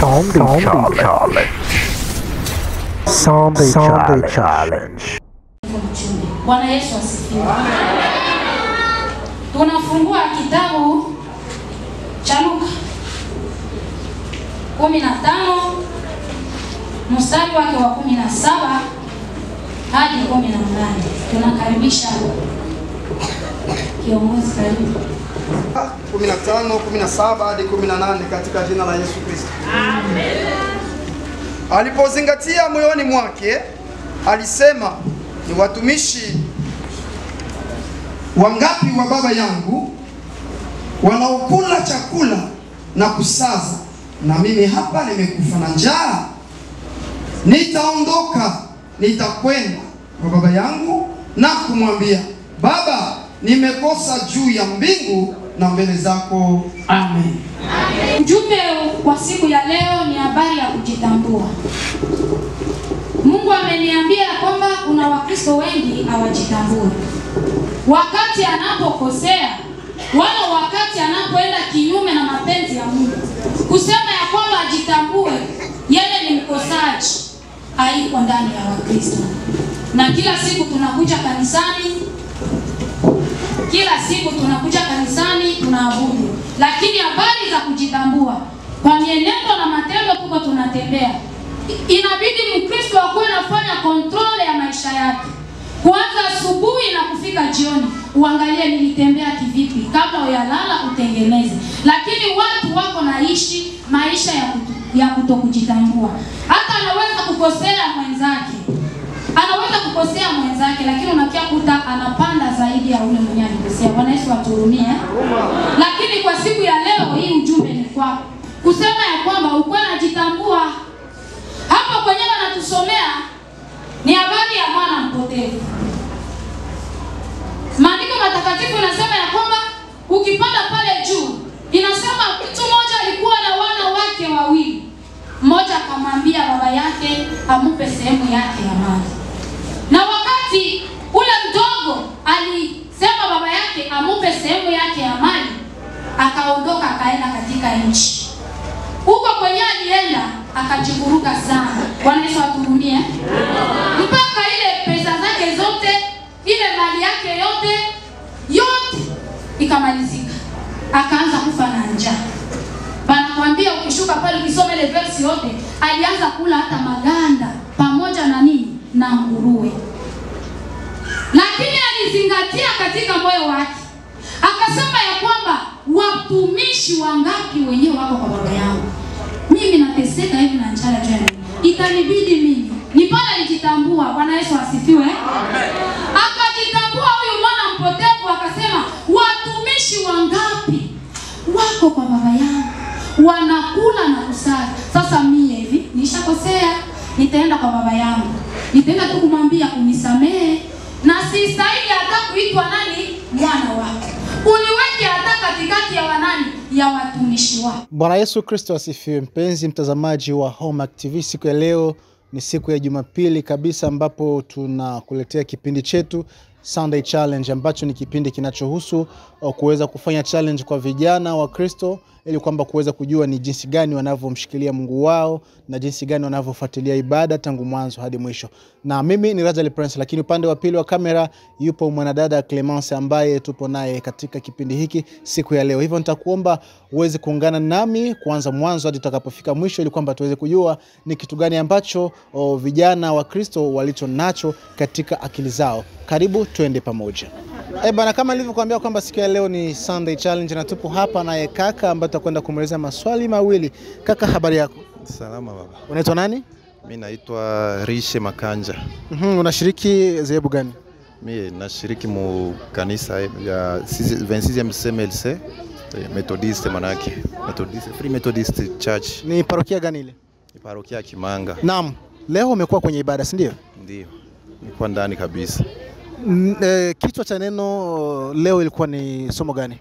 Sunday Challenge. Bwana Yesu asifiwe. Tunafungua kitabu cha Luka 15 mstari wake wa 17 hadi 18. Tunakaribisha kiongozi karibu. 15, 17 hadi 18 katika jina la Yesu Kristo. Amen. Alipozingatia moyoni mwake, alisema, ni watumishi wangapi wa baba yangu wanaokula chakula na kusaza, na mimi hapa nimekufa na njaa. Nitaondoka, nitakwenda kwa baba yangu na kumwambia, Baba, nimekosa juu ya mbingu na mbele zako. Amen. Ujumbe wa siku ya leo ni habari ya kujitambua. Mungu ameniambia kwamba kuna Wakristo wengi hawajitambui. Wakati anapokosea, wala wakati anapoenda kinyume na mapenzi ya Mungu, kusema ya kwamba ajitambue yeye ni mkosaji, haiko ndani ya Wakristo. Na kila siku tunakuja kanisani, tunaabudu. Lakini habari za kujitambua, kwa mienendo na matendo tuko tunatembea. Inabidi Mkristo akuwe anafanya control ya maisha yake. Kuanza asubuhi na kufika jioni, uangalie nilitembea kivipi, kabla uyalala utengeneze. Lakini watu wako naishi maisha ya kutokujitambua. Hata anaweza kukosea mwenzake, lakini unakia kuta anapanda zaidi ya ule mwenye alikosea. Bwana Yesu atuhurumie. Lakini kwa siku ya leo hii ujumbe ni kwako, kusema ya kwamba ukuwe unajitambua. Hapo kwenye wanatusomea ni habari ya mwana mpotevu. Maandiko matakatifu inasema ya kwamba ukipanda pale juu, inasema mtu mmoja alikuwa na wana wake wawili. Mmoja akamwambia baba yake amupe sehemu yake ya mali. Na wakati ule mdogo alisema baba yake amupe sehemu yake ya mali, akaondoka akaenda katika nchi. Huko kwenye alienda akajivuruga sana. Bwana Yesu atuhurumie. Mpaka ile pesa zake zote, ile mali yake yote ikamalizika. Akaanza kufa na njaa. Banakwambia ukishuka pale ukisoma ile verse yote, alianza kula hata maganda pamoja na nini? Na nguruwe. Lakini alizingatia katika moyo wake. Akasema ya kwamba watumishi wangapi wenyewe wako kwa baba yangu. Mimi nateseka hivi na njaa jana. Itanibidi mimi. Ni pale alijitambua. Bwana Yesu asifiwe. Amen. Akajitambua huyu mwana mpotevu, akasema watumishi wangapi wako kwa baba yangu, wanakula na kusali. Sasa mimi hivi nishakosea, nitaenda kwa baba yangu. Nitaenda tu kumwambia unisamehe, na sistahili hata kuitwa nani? Mwana wake. Uniweke hata katikati ya wanani? Ya watumishi wako. Bwana Yesu Kristo asifiwe. Mpenzi mtazamaji wa Hallmark TV, siku ya leo ni siku ya Jumapili kabisa, ambapo tunakuletea kipindi chetu Sunday Challenge, ambacho ni kipindi kinachohusu kuweza kufanya challenge kwa vijana wa Kristo, ili kwamba kuweza kujua ni jinsi gani wanavyomshikilia Mungu wao na jinsi gani wanavyofuatilia ibada tangu mwanzo hadi mwisho. Na mimi ni Rajali Prince, lakini upande wa pili wa kamera yupo mwanadada Clemence ambaye tupo naye katika kipindi hiki siku ya leo. Hivyo nitakuomba uweze kuungana nami kuanza mwanzo hadi tutakapofika mwisho, ili kwamba tuweze kujua ni kitu gani ambacho vijana wa Kristo walicho nacho katika akili zao. Karibu tuende pamoja. Bana, kama nilivyokuambia kwamba siku ya leo ni Sunday Challenge, na tupo hapa naye kaka ambaye tutakwenda kumuuliza maswali mawili. Kaka, habari yako? Salama baba. Unaitwa nani? Mimi naitwa Rishe Makanja. Unashiriki dhehebu gani? Mimi nashiriki mu kanisa ya 26e CMLC Methodist, manake Methodist, Free Methodist Church. Ni parokia gani ile? Ni parokia ya Kimanga. Naam. Leo umekuwa kwenye ibada, si ndio? Ndio. Nilikuwa ndani kabisa. Kichwa cha neno leo ilikuwa ni somo gani?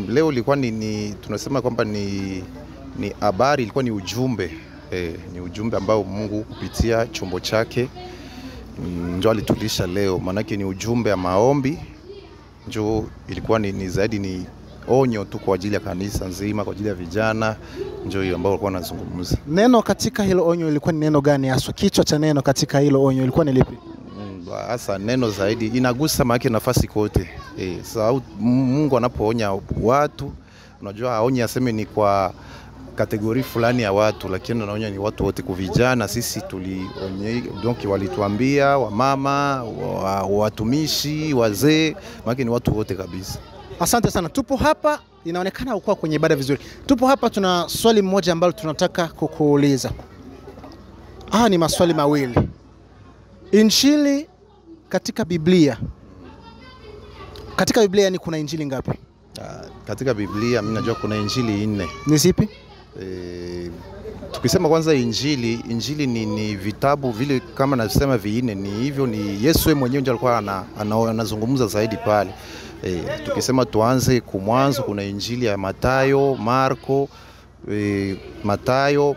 Leo ilikuwa ni tunasema kwamba ni habari, ilikuwa ni ujumbe. Ni ujumbe ambao Mungu kupitia chombo chake ndio alitulisha leo. Manake ni ujumbe ya maombi. Ndio ilikuwa ni zaidi ni onyo tu kwa ajili ya kanisa nzima, kwa ajili ya vijana, ndio hiyo ambao walikuwa wanazungumza. Neno katika hilo onyo ilikuwa ni neno gani hasa? Kichwa cha neno katika hilo onyo ilikuwa ni lipi? Hasa neno zaidi inagusa maana nafasi kote. Sasa Mungu anapoonya watu, unajua aonye aseme ni kwa kategori fulani ya watu, lakini anaonya ni watu wote, kuvijana sisi tulionye, donc walituambia wamama, watumishi, wazee, maana ni watu wote kabisa. Asante sana. Tupo hapa, inaonekana uko kwenye ibada vizuri. Tupo hapa, tuna swali moja ambalo tunataka kukuuliza. Ni maswali mawili. Injili katika Biblia. Katika Biblia ni kuna injili ngapi? Katika Biblia mimi najua kuna injili 4. Ni zipi? Tukisema kwanza injili ni vitabu vile kama nasema vinne, ni hivyo, ni Yesu mwenyewe ndiye alikuwa anazungumza zaidi pale. Tukisema tuanze kumwanzo, kuna injili ya Mathayo,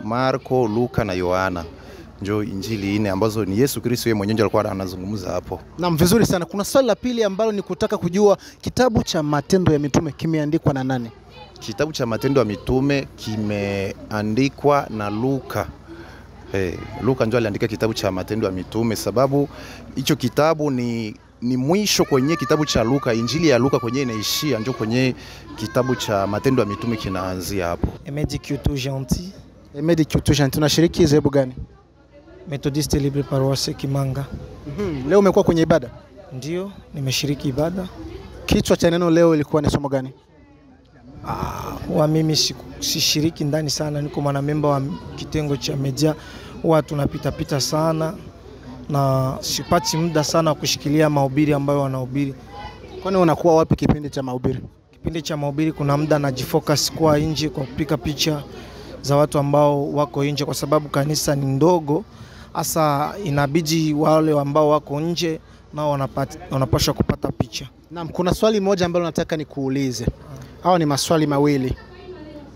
Marko, Luka na Yohana. Ndio injili 4 ambazo ni Yesu Kristo yeye mwenyewe alikuwa anazungumza hapo. Naam, vizuri sana. Kuna swali la pili ambalo ni kutaka kujua kitabu cha Matendo ya Mitume kimeandikwa na nani? Kitabu cha Matendo ya Mitume kimeandikwa na Luka. Luka ndio aliandika kitabu cha Matendo ya Mitume, sababu hicho kitabu ni mwisho kwenye kitabu cha Luka. Injili ya Luka kwenye inaishia, ndio kwenye kitabu cha Matendo ya Mitume kinaanzia hapo. Emedi Kyoto Gentil. Emedi Kyoto Gentil. Tunashiriki dhehebu gani? Methodiste Libre Paroisse Kimanga. Leo umekuwa kwenye ibada? Ndio, nimeshiriki ibada. Kichwa cha neno leo ilikuwa ni somo gani? Mimi sishiriki ndani sana, niko mwanamemba wa kitengo cha media. Tunapita sana na sipati muda sana kushikilia mahubiri ambayo wanahubiri. Kwani unakuwa wapi kipindi cha mahubiri? Kipindi cha mahubiri kuna muda najifocus kwa nje kwa kupika picha za watu ambao wako nje, kwa sababu kanisa ni ndogo. Hasa inabidi wale ambao wako nje nao wanapaswa kupata picha. Naam, kuna swali moja ambalo nataka nikuulize. Ni maswali mawili.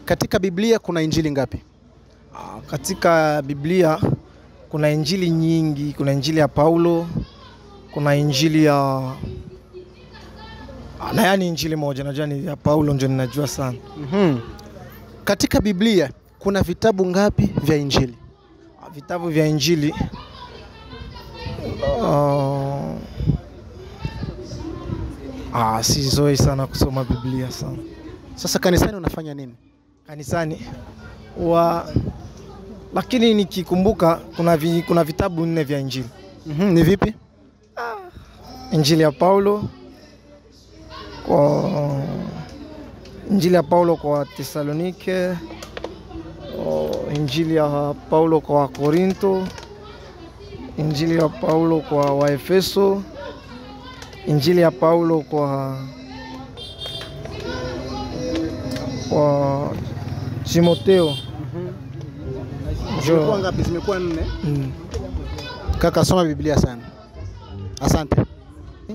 Katika Biblia kuna injili ngapi? Katika Biblia kuna injili nyingi. Kuna injili ya Paulo, kuna injili ya yani injili moja najua ni ya Paulo, ndio ninajua sana. Katika Biblia kuna vitabu ngapi vya injili? Vitabu vya injili sizoi sana kusoma Biblia sana. Sasa kanisani unafanya nini? Kanisani lakini nikikumbuka kuna vitabu 4 vya injili. Ni vipi? Injili ya Paulo kwa Tesalonike, injili ya Paulo kwa Korinto, injili ya Paulo kwa Waefeso, injili ya Paulo kwa Timotheo. Zimekuwa ngapi? Zimekuwa 4. Kaka, soma Biblia sana. Asante.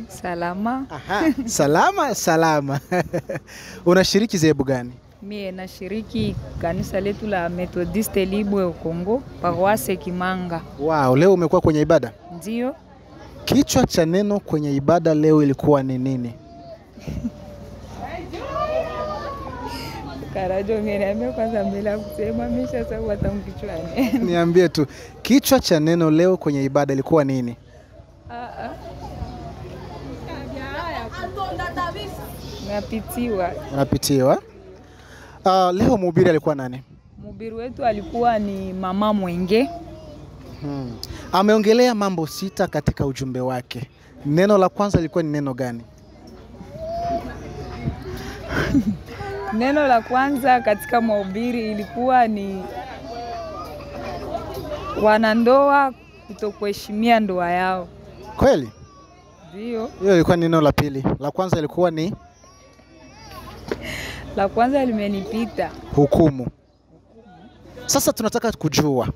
Salama. Salama. Unashiriki dhehebu gani? Mie nashiriki kanisa letu la Methodiste Libre Congo, Paroisse Kimanga. Wow, leo umekuwa kwenye ibada? Ndio. Kichwa cha neno kwenye ibada leo ilikuwa ni nini? Karajo ngeniambia kwanza mbele kusema misha sababu hata kichwani. Niambie tu, kichwa cha neno leo kwenye ibada ilikuwa nini? Unapitiwa. Leo mhubiri alikuwa nani? Mhubiri wetu alikuwa ni Mama Mwenge. Ameongelea mambo 6 katika ujumbe wake. Neno la kwanza lilikuwa ni neno gani? Neno la kwanza katika mahubiri ilikuwa ni wanandoa kutokuheshimia ndoa yao. Kweli? Ndio. Hiyo ilikuwa neno la pili. La kwanza ilikuwa ni? La kwanza limenipita. Hukumu. Sasa tunataka kujua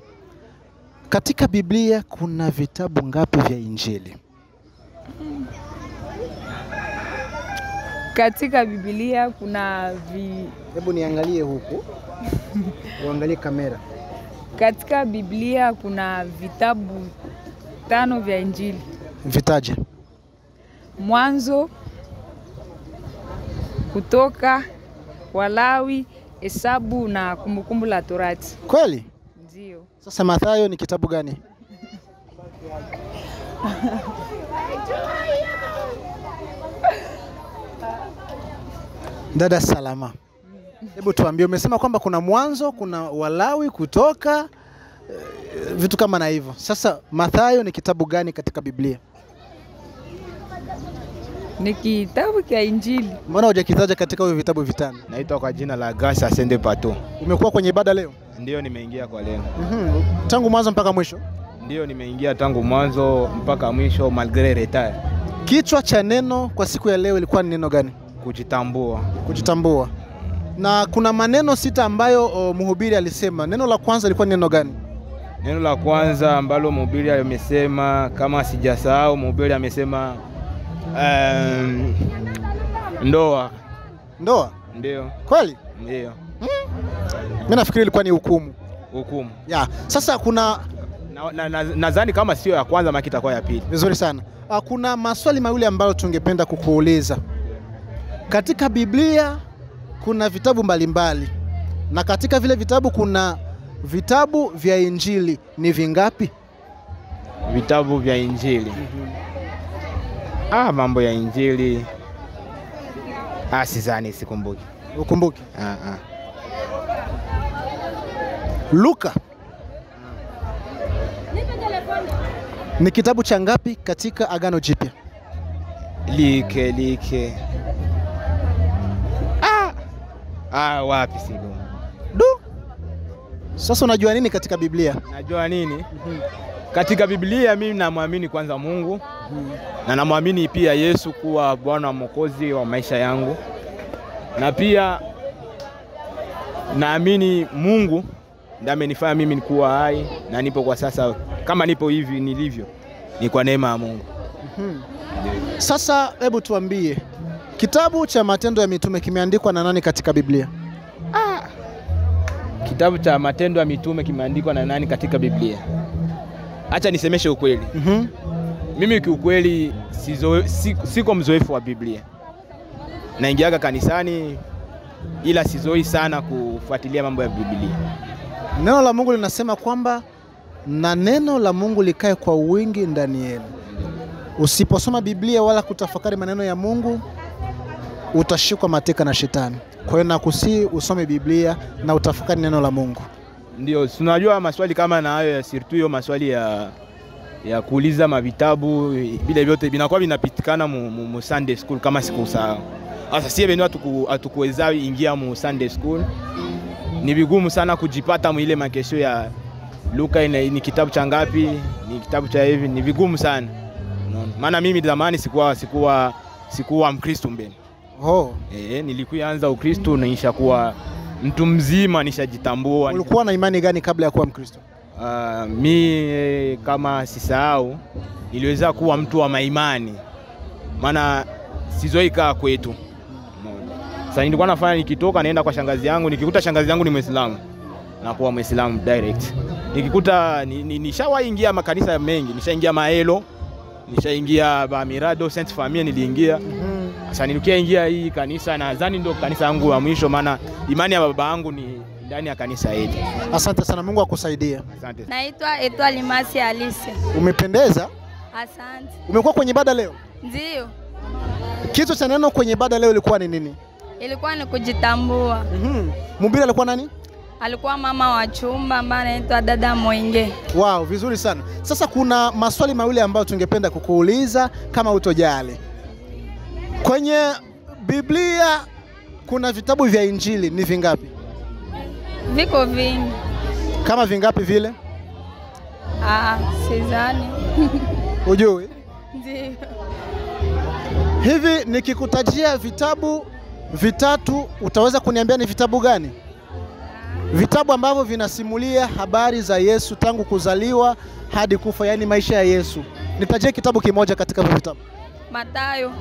katika Biblia kuna vitabu ngapi vya injili? Katika Biblia kuna Hebu niangalie huku. Uangalie kamera. Katika Biblia kuna vitabu 5 vya injili. Vitaje? Mwanzo, Kutoka, Walawi, Hesabu na Kumbukumbu la Torati. Kweli? Ndio. Sasa Mathayo ni kitabu gani? Dada Salama, hebu tuambie, umesema kwamba kuna Mwanzo, kuna Walawi, Kutoka, vitu kama na hivyo. Sasa Mathayo ni kitabu gani katika Biblia? Ni kitabu cha Injili. Mbona hujakitaja katika hiyo vitabu vitano? Naitwa kwa jina la Gasa Sende Pato. Umekuwa kwenye ibada leo? Ndio, nimeingia kwa leo. Tangu mwanzo mpaka mwisho? Ndio, nimeingia tangu mwanzo mpaka mwisho malgré retard. Kichwa cha neno kwa siku ya leo ilikuwa ni neno gani? Kujitambua. Kujitambua. Na kuna maneno 6 ambayo mhubiri alisema. Neno la kwanza ilikuwa ni neno gani? Neno la kwanza ambalo mhubiri amesema, kama sijasahau, mhubiri amesema ndoa. Ndoa? Ndio. Kweli? Ndio. Mimi nafikiri ilikuwa ni hukumu. Hukumu. Ya, sasa kuna nadhani kama sio ya kwanza maki itakuwa ya pili. Vizuri sana. Kuna maswali mawili ambayo tungependa kukuuliza. Katika Biblia kuna vitabu mbalimbali. Na katika vile vitabu kuna vitabu vya Injili. Ni vingapi? Vitabu vya Injili. Mambo ya Injili. Sidhani, sikumbuki. Ukumbuki? Luka. Ni kitabu cha ngapi katika Agano Jipya? Like. Wapi sigo. Sasa unajua nini katika Biblia? Najua nini? Katika Biblia mimi namwamini kwanza Mungu. Na namwamini pia Yesu kuwa Bwana Mwokozi wa maisha yangu. Na pia naamini Mungu ndiye amenifanya mimi nikuwa hai na nipo kwa sasa kama nipo hivi nilivyo. Ni kwa neema ya Mungu. Sasa hebu tuambie, kitabu cha Matendo ya Mitume kimeandikwa na nani katika Biblia? Kitabu cha Matendo ya Mitume kimeandikwa na nani katika Biblia? Acha nisemeshe ukweli. Mimi kiukweli siko mzoefu wa Biblia. Naingiaga kanisani ila sizoi sana kufuatilia mambo ya Biblia. Neno la Mungu linasema kwamba na neno la Mungu likae kwa wingi ndani yenu. Usiposoma Biblia wala kutafakari maneno ya Mungu utashikwa mateka na shetani. Kwa hiyo nakusii usome Biblia na utafakari neno la Mungu. Ndio, tunajua maswali kama na hayo ya surtout hiyo maswali ya kuuliza mavitabu vile vyote vinakuwa vinapitikana mu Sunday school kama sikusahau. Sasa sie beno atukuweza ingia mu Sunday school. Ni vigumu sana kujipata mu ile makesho ya Luka ni kitabu cha ngapi, ni kitabu cha hivi, ni vigumu sana. Maana mimi zamani sikuwa Mkristo mbele. Nilikuanza Ukristo na nishakuwa mtu mzima, nishajitambua. Ulikuwa na imani gani kabla ya kuwa Mkristo? Mi kama sisahau niliweza kuwa mtu wa maimani. Maana sizoika kwetu. Sasa nilikuwa nafanya nikitoka naenda kwa shangazi yangu, nikikuta shangazi yangu ni Muislamu na kuwa Muislamu direct. Nikikuta nishawahi ingia makanisa mengi, nishaingia Maelo, nishaingia ba Mirado Saint Famille niliingia. Sasa niliingia hii kanisa na nadhani ndio kanisa yangu ya mwisho, maana imani ya baba yangu ni ndani ya kanisa hili. Asante sana, Mungu akusaidie. Asante. Naitwa Etoile Masi Alice. Umependeza? Asante. Umekuwa kwenye ibada leo? Ndio. Kitu cha neno kwenye ibada leo ilikuwa ni nini? Ilikuwa ni kujitambua. Mhubiri alikuwa nani? Alikuwa mama wa chumba ambaye anaitwa Dada Mwenge. Wow, vizuri sana. Sasa kuna maswali mawili ambayo tungependa kukuuliza kama utojali. Kwenye Biblia kuna vitabu vya Injili, ni vingapi? Viko vingi. Kama vingapi vile? Sidhani. Ujui? Ndio. Hivi nikikutajia vitabu vitatu utaweza kuniambia ni vitabu gani? Vitabu ambavyo vinasimulia habari za Yesu tangu kuzaliwa hadi kufa, yani maisha ya Yesu. Nitajie kitabu kimoja katika hivyo vitabu. Mathayo.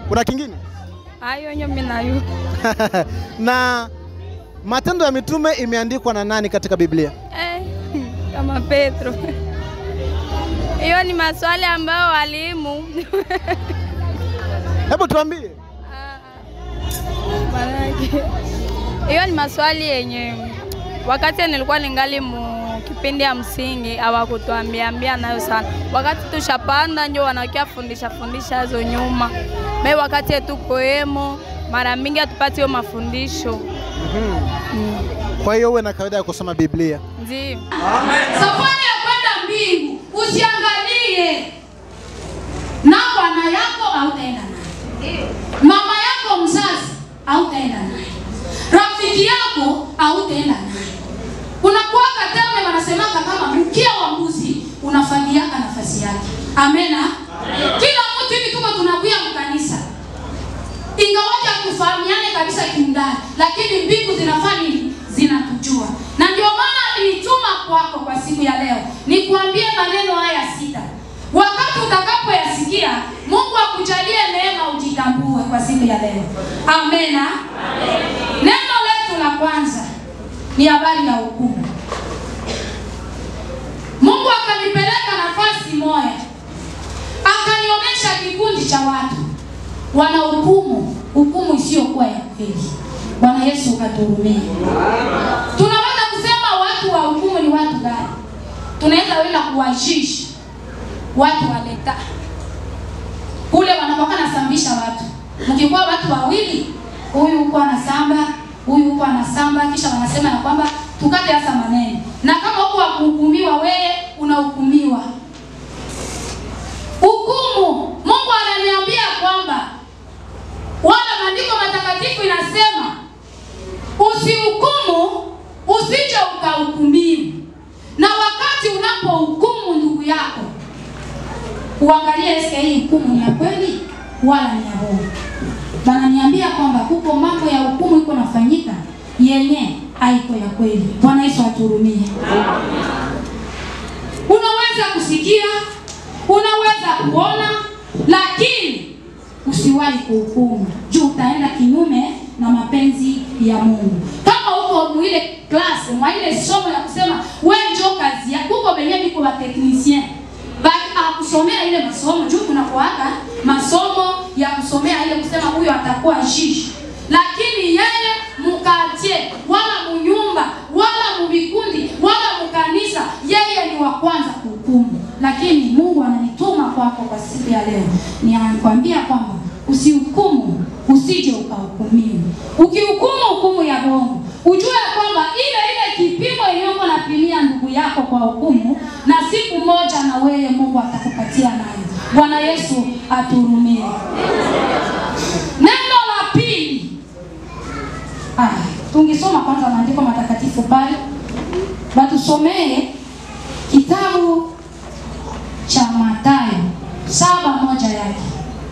Kuna kingine? Hayo nyo mimi nayo. Na Matendo ya Mitume imeandikwa na nani katika Biblia? Kama Petro. Hiyo ni maswali ambayo walimu. Hebu tuambie. Hiyo ni maswali yenye wakati nilikuwa ningali kipindi ya msingi hawakutuambia nayo sana. Wakati tushapanda ndio wanakia fundisha hizo nyuma. Mimi wakati tuko emo mara mingi hatupati hiyo mafundisho. Kwa hiyo wewe na kawaida ya kusoma Biblia? Ndio. Safari ya kwenda mbingu usiangalie na bwana yako hautaenda naye. Mama yako mzazi hautaenda naye. Rafiki yako hautaenda naye. Unakuwa kateme wanasemaka kama mkia wa mbuzi unafanyiaka nafasi yake. Amena. Kila mtu hivi tuko tunakuja mkanisa. Ingawaje kufahamiane kabisa kiundani, lakini mbingu zinafanya zinatujua. Na ndio maana nilituma kwako kwa siku ya leo nikuambie maneno haya 6. Wakati utakapoyasikia, Mungu akujalie neema ujitambue kwa siku ya leo. Amena. Neno letu la kwanza ni habari ya hukumu. Mungu akanipeleka nafasi moja. Akanionyesha kikundi cha watu hukumu isiyokuwa ya kweli. Bwana Yesu ukatuhurumie. Tunaweza kusema watu wa hukumu ni watu gani? Tunaweza wenda kuwajisha watu waleta kule wanapokuwa nasambisha watu. Mkikuwa watu wawili, huyu huko anasamba, huyu huko anasamba, kisha wanasema ya kwamba tukate hasa maneno. Na kama huko wakuhukumiwa wewe unahukumiwa. Hukumu, Mungu ananiambia kwamba wala maandiko matakatifu inasema usihukumu usije ukahukumiwa. Na wakati unapohukumu ndugu yako, uangalie hii hukumu ni ya kweli wala ni ya uongo. Bana niambia kwamba huko mambo ya hukumu iko nafanyika yenye haiko ya kweli. Bwana Yesu atuhurumie. Unaweza kusikia, unaweza kuona, lakini usiwahi kuhukumu. Juu utaenda kinyume na mapenzi ya Mungu. Kama uko mwile class, mwile somo ya kusema wewe njoo kazi yako, uko benye biko ba technicien. Baki kusomea ile masomo, juu kuna kuaka masomo ya kusomea ile kusema huyo atakuwa shishi. Lakini yeye mkatie wala munyumba wala mubikundi wala mkanisa, yeye ni wa kwanza kuhukumu. Lakini Mungu ananituma kwako kwa siku ya leo nikwambia kwamba usihukumu usije ukahukumiwa. Ukihukumu hukumu ya Mungu, ujue kwamba ile kipimo iliyoko na pimia ndugu yako kwa hukumu, na siku moja na wewe Mungu atakupatia nayo. Bwana Yesu atuhurumie. Neno la pili. Tungisoma kwanza maandiko matakatifu pale. Batusomee kitabu cha Mathayo 7:1 yake.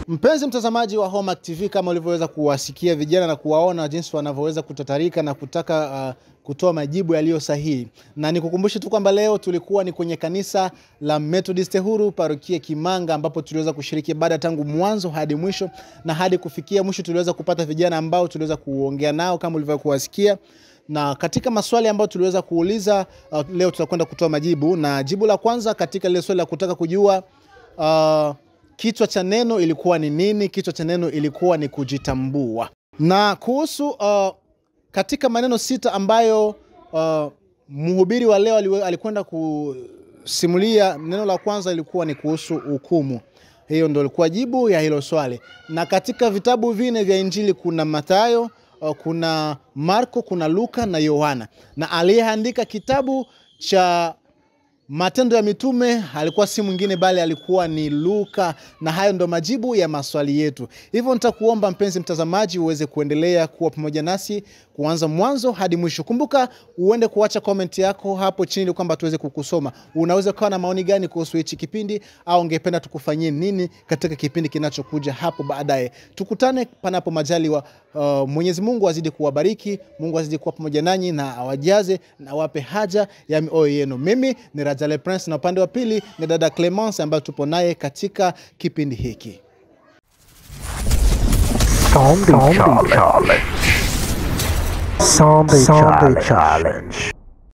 Mpenzi mtazamaji wa Hallmark TV, kama ulivyoweza kuwasikia vijana na kuwaona jinsi wanavyoweza kutatarika na kutaka kutoa majibu yaliyo sahihi. Na nikukumbushe tu kwamba leo tulikuwa ni kwenye kanisa la Methodist Huru parokia Kimanga, ambapo tuliweza kushiriki ibada tangu mwanzo hadi mwisho, na hadi kufikia mwisho tuliweza kupata vijana ambao tuliweza kuongea nao kama ulivyokuwa kuwasikia. Na katika maswali ambayo tuliweza kuuliza, leo tutakwenda kutoa majibu. Na jibu la kwanza katika ile swali la kutaka kujua kichwa cha neno ilikuwa ni nini? Kichwa cha neno ilikuwa ni kujitambua. Na kuhusu katika maneno 6 ambayo mhubiri wa leo alikwenda kusimulia, neno la kwanza ilikuwa ni kuhusu hukumu. Hiyo ndio ilikuwa jibu ya hilo swali. Na katika vitabu 4 vya Injili kuna Mathayo, kuna Marko, kuna Luka na Yohana. Na aliyeandika kitabu cha Matendo ya Mitume alikuwa si mwingine bali alikuwa ni Luka. Na hayo ndo majibu ya maswali yetu. Hivyo nitakuomba mpenzi mtazamaji uweze kuendelea kuwa pamoja nasi kuanza mwanzo hadi mwisho. Kumbuka uende kuacha comment yako hapo chini kwamba tuweze kukusoma. Unaweza kuwa na maoni gani kuhusu hichi kipindi, au ungependa tukufanyie nini katika kipindi kinachokuja hapo baadaye. Tukutane panapo majaliwa. Mwenyezi Mungu azidi kuwabariki, Mungu azidi kuwa pamoja nanyi na awajaze na wape haja ya mioyo yenu. Mimi ni Rajale Prince, na upande wa pili ni dada Clemence ambaye tupo naye katika kipindi hiki. Sunday Challenge.